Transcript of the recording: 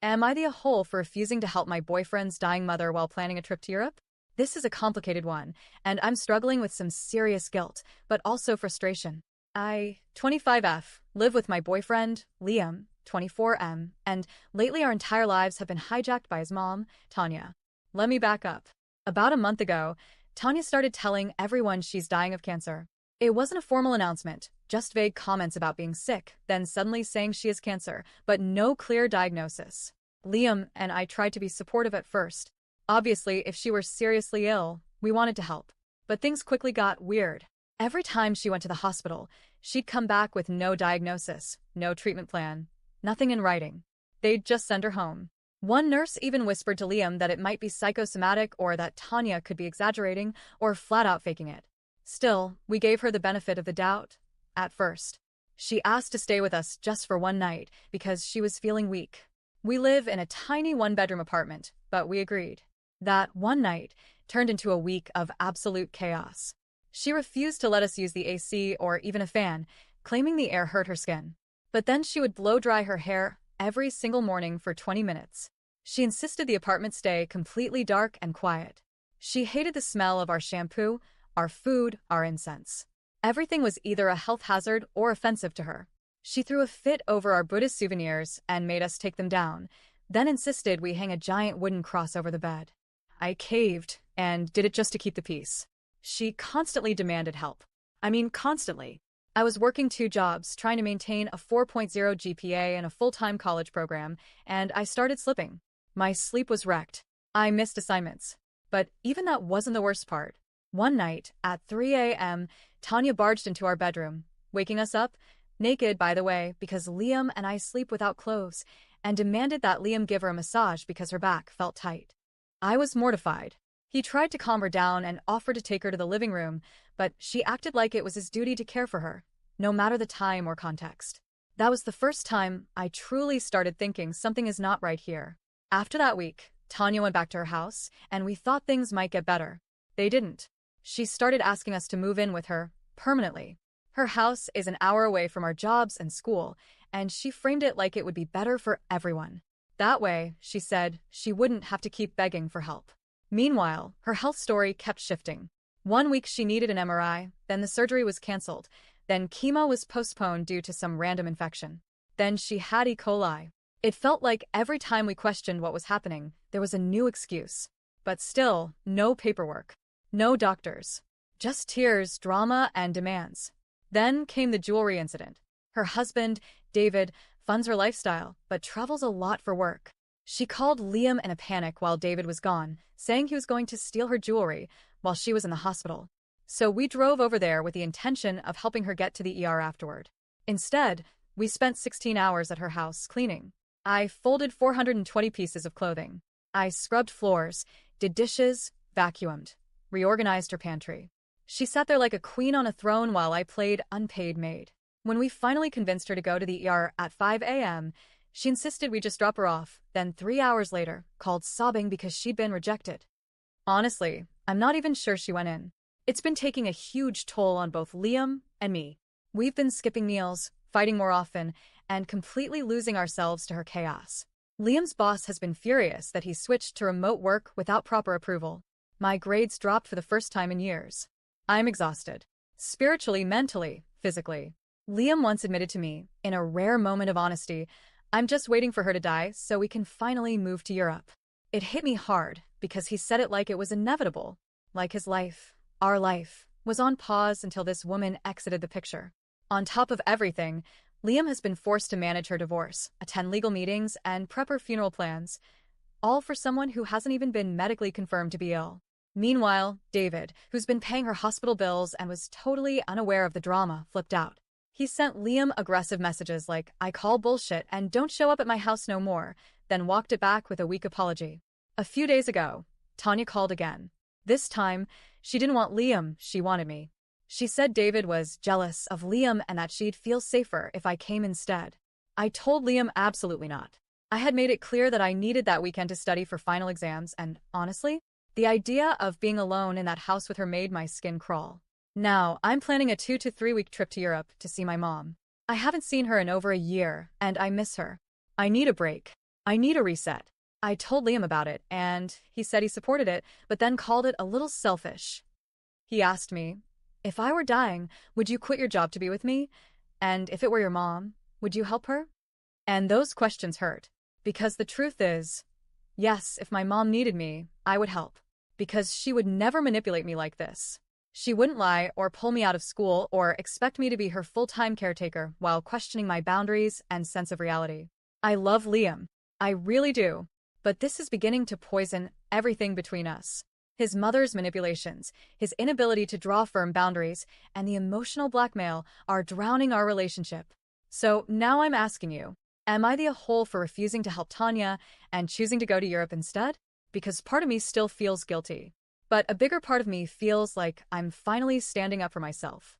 Am I the a-hole for refusing to help my boyfriend's dying mother while planning a trip to Europe? This is a complicated one, and I'm struggling with some serious guilt, but also frustration. I, 25F, live with my boyfriend, Liam, 24M, and lately our entire lives have been hijacked by his mom, Tanya. Let me back up. About a month ago, Tanya started telling everyone she's dying of cancer. It wasn't a formal announcement, just vague comments about being sick, then suddenly saying she has cancer, but no clear diagnosis. Liam and I tried to be supportive at first. Obviously, if she were seriously ill, we wanted to help. But things quickly got weird. Every time she went to the hospital, she'd come back with no diagnosis, no treatment plan, nothing in writing. They'd just send her home. One nurse even whispered to Liam that it might be psychosomatic or that Tanya could be exaggerating or flat out faking it. Still, we gave her the benefit of the doubt. At first, she asked to stay with us just for one night because she was feeling weak. We live in a tiny one-bedroom apartment, but we agreed. That one night turned into a week of absolute chaos. She refused to let us use the AC or even a fan, claiming the air hurt her skin. But then she would blow-dry her hair every single morning for 20 minutes. She insisted the apartment stay completely dark and quiet. She hated the smell of our shampoo, our food, our incense. Everything was either a health hazard or offensive to her. She threw a fit over our Buddhist souvenirs and made us take them down, then insisted we hang a giant wooden cross over the bed. I caved and did it just to keep the peace. She constantly demanded help. I mean, constantly. I was working 2 jobs, trying to maintain a 4.0 GPA and a full-time college program, and I started slipping. My sleep was wrecked. I missed assignments. But even that wasn't the worst part. One night, at 3 a.m., Tanya barged into our bedroom, waking us up, naked by the way, because Liam and I sleep without clothes, and demanded that Liam give her a massage because her back felt tight. I was mortified. He tried to calm her down and offered to take her to the living room, but she acted like it was his duty to care for her, no matter the time or context. That was the first time I truly started thinking something is not right here. After that week, Tanya went back to her house, and we thought things might get better. They didn't. She started asking us to move in with her, permanently. Her house is an hour away from our jobs and school, and she framed it like it would be better for everyone. That way, she said, she wouldn't have to keep begging for help. Meanwhile, her health story kept shifting. One week she needed an MRI, then the surgery was cancelled, then chemo was postponed due to some random infection. Then she had E. coli. It felt like every time we questioned what was happening, there was a new excuse. But still, no paperwork. No doctors. Just tears, drama, and demands. Then came the jewelry incident. Her husband, David, funds her lifestyle, but travels a lot for work. She called Liam in a panic while David was gone, saying he was going to steal her jewelry while she was in the hospital. So we drove over there with the intention of helping her get to the ER afterward. Instead, we spent 16 hours at her house cleaning. I folded 420 pieces of clothing. I scrubbed floors, did dishes, vacuumed, reorganized her pantry. She sat there like a queen on a throne while I played unpaid maid. When we finally convinced her to go to the ER at 5 a.m., she insisted we just drop her off, then 3 hours later, called sobbing because she'd been rejected. Honestly, I'm not even sure she went in. It's been taking a huge toll on both Liam and me. We've been skipping meals, fighting more often, and completely losing ourselves to her chaos. Liam's boss has been furious that he switched to remote work without proper approval. My grades dropped for the first time in years. I'm exhausted. Spiritually, mentally, physically. Liam once admitted to me, in a rare moment of honesty, I'm just waiting for her to die so we can finally move to Europe. It hit me hard because he said it like it was inevitable. Like his life, our life, was on pause until this woman exited the picture. On top of everything, Liam has been forced to manage her divorce, attend legal meetings, and prep her funeral plans, all for someone who hasn't even been medically confirmed to be ill. Meanwhile, David, who's been paying her hospital bills and was totally unaware of the drama, flipped out. He sent Liam aggressive messages like, I call bullshit and don't show up at my house no more, then walked it back with a weak apology. A few days ago, Tanya called again. This time, she didn't want Liam, she wanted me. She said David was jealous of Liam and that she'd feel safer if I came instead. I told Liam absolutely not. I had made it clear that I needed that weekend to study for final exams and, honestly, the idea of being alone in that house with her made my skin crawl. Now, I'm planning a 2 to 3 week trip to Europe to see my mom. I haven't seen her in over a year, and I miss her. I need a break. I need a reset. I told Liam about it, and he said he supported it, but then called it a little selfish. He asked me, if I were dying, would you quit your job to be with me? And if it were your mom, would you help her? And those questions hurt. Because the truth is, yes, if my mom needed me, I would help. Because she would never manipulate me like this. She wouldn't lie or pull me out of school or expect me to be her full-time caretaker while questioning my boundaries and sense of reality. I love Liam. I really do. But this is beginning to poison everything between us. His mother's manipulations, his inability to draw firm boundaries, and the emotional blackmail are drowning our relationship. So now I'm asking you, am I the a-hole for refusing to help Tanya and choosing to go to Europe instead? Because part of me still feels guilty. But a bigger part of me feels like I'm finally standing up for myself.